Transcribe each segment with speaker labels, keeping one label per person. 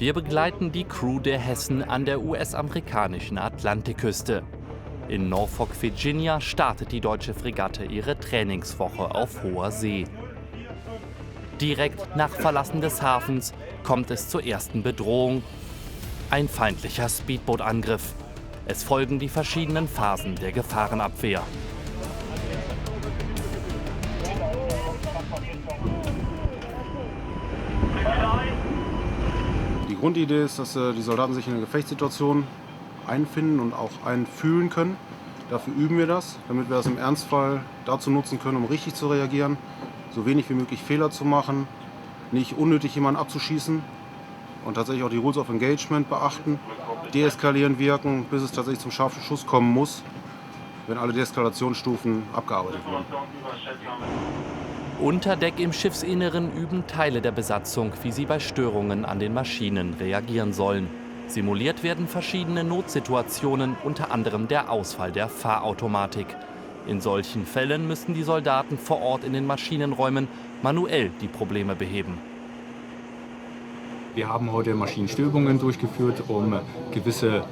Speaker 1: Wir begleiten die Crew der Hessen an der US-amerikanischen Atlantikküste. In Norfolk, Virginia startet die deutsche Fregatte ihre Trainingswoche auf hoher See. Direkt nach Verlassen des Hafens kommt es zur ersten Bedrohung. Ein feindlicher Speedbootangriff. Es folgen die verschiedenen Phasen der Gefahrenabwehr.
Speaker 2: Die Grundidee ist, dass die Soldaten sich in eine Gefechtssituation einfinden und auch einfühlen können. Dafür üben wir das, damit wir das im Ernstfall dazu nutzen können, um richtig zu reagieren, so wenig wie möglich Fehler zu machen, nicht unnötig jemanden abzuschießen und tatsächlich auch die Rules of Engagement beachten, deeskalierend wirken, bis es tatsächlich zum scharfen Schuss kommen muss, wenn alle Deeskalationsstufen abgearbeitet wurden.
Speaker 1: Unter Deck im Schiffsinneren üben Teile der Besatzung, wie sie bei Störungen an den Maschinen reagieren sollen. Simuliert werden verschiedene Notsituationen, unter anderem der Ausfall der Fahrautomatik. In solchen Fällen müssen die Soldaten vor Ort in den Maschinenräumen manuell die Probleme beheben.
Speaker 3: Wir haben heute Maschinenstörungen durchgeführt, um gewisse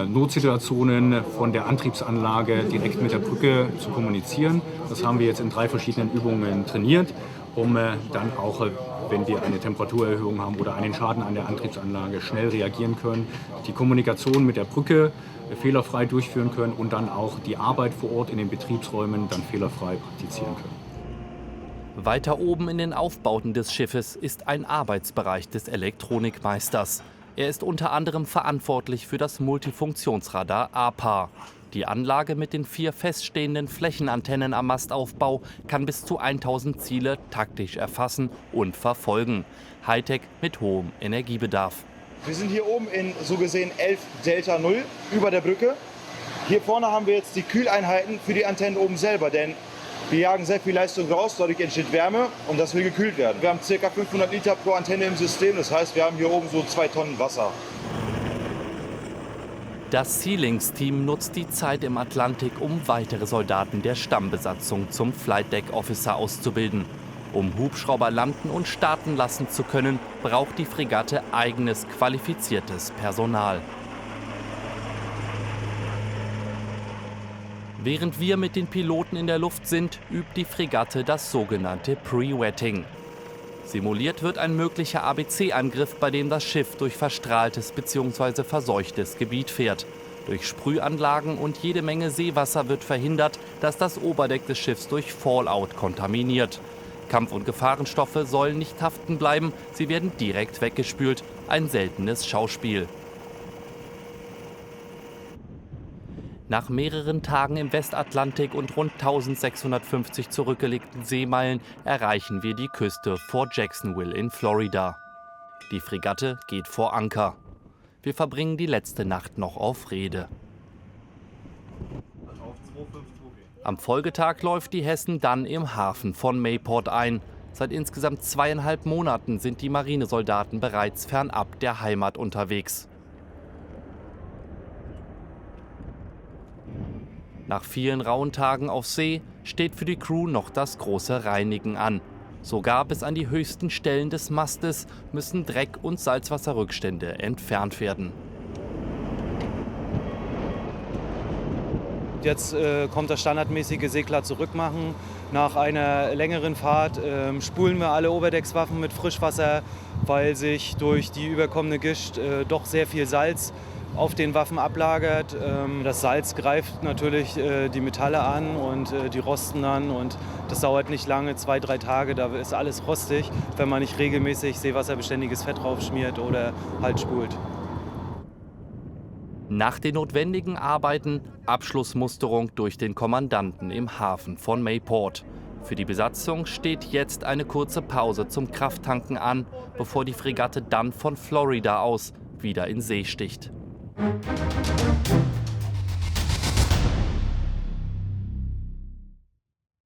Speaker 3: Notsituationen von der Antriebsanlage direkt mit der Brücke zu kommunizieren. Das haben wir jetzt in 3 verschiedenen Übungen trainiert, um dann auch, wenn wir eine Temperaturerhöhung haben oder einen Schaden an der Antriebsanlage, schnell reagieren können, die Kommunikation mit der Brücke fehlerfrei durchführen können und dann auch die Arbeit vor Ort in den Betriebsräumen dann fehlerfrei praktizieren können.
Speaker 1: Weiter oben in den Aufbauten des Schiffes ist ein Arbeitsbereich des Elektronikmeisters. Er ist unter anderem verantwortlich für das Multifunktionsradar APA. Die Anlage mit den 4 feststehenden Flächenantennen am Mastaufbau kann bis zu 1000 Ziele taktisch erfassen und verfolgen. Hightech mit hohem Energiebedarf.
Speaker 4: Wir sind hier oben in so gesehen 11 Delta 0 über der Brücke. Hier vorne haben wir jetzt die Kühleinheiten für die Antennen oben selber, denn wir jagen sehr viel Leistung raus, dadurch entsteht Wärme und das will gekühlt werden. Wir haben ca. 500 Liter pro Antenne im System, das heißt, wir haben hier oben so 2 Tonnen Wasser.
Speaker 1: Das Sealings-Team nutzt die Zeit im Atlantik, um weitere Soldaten der Stammbesatzung zum Flight Deck Officer auszubilden. Um Hubschrauber landen und starten lassen zu können, braucht die Fregatte eigenes qualifiziertes Personal. Während wir mit den Piloten in der Luft sind, übt die Fregatte das sogenannte Pre-Wetting. Simuliert wird ein möglicher ABC-Angriff, bei dem das Schiff durch verstrahltes bzw. verseuchtes Gebiet fährt. Durch Sprühanlagen und jede Menge Seewasser wird verhindert, dass das Oberdeck des Schiffs durch Fallout kontaminiert. Kampf- und Gefahrenstoffe sollen nicht haften bleiben, sie werden direkt weggespült. Ein seltenes Schauspiel. Nach mehreren Tagen im Westatlantik und rund 1650 zurückgelegten Seemeilen erreichen wir die Küste vor Jacksonville in Florida. Die Fregatte geht vor Anker. Wir verbringen die letzte Nacht noch auf Reede. Am Folgetag läuft die Hessen dann im Hafen von Mayport ein. Seit insgesamt 2,5 Monaten sind die Marinesoldaten bereits fernab der Heimat unterwegs. Nach vielen rauen Tagen auf See steht für die Crew noch das große Reinigen an. Sogar bis an die höchsten Stellen des Mastes müssen Dreck- und Salzwasserrückstände entfernt werden.
Speaker 5: Jetzt kommt das standardmäßige Seeklar zurückmachen. Nach einer längeren Fahrt spulen wir alle Oberdeckswaffen mit Frischwasser, weil sich durch die überkommene Gischt doch sehr viel Salz auf den Waffen ablagert. Das Salz greift natürlich die Metalle an und die rosten dann und das dauert nicht lange, 2-3 Tage, da ist alles rostig, wenn man nicht regelmäßig seewasserbeständiges Fett drauf schmiert oder halt spult.
Speaker 1: Nach den notwendigen Arbeiten Abschlussmusterung durch den Kommandanten im Hafen von Mayport. Für die Besatzung steht jetzt eine kurze Pause zum Krafttanken an, bevor die Fregatte dann von Florida aus wieder in See sticht.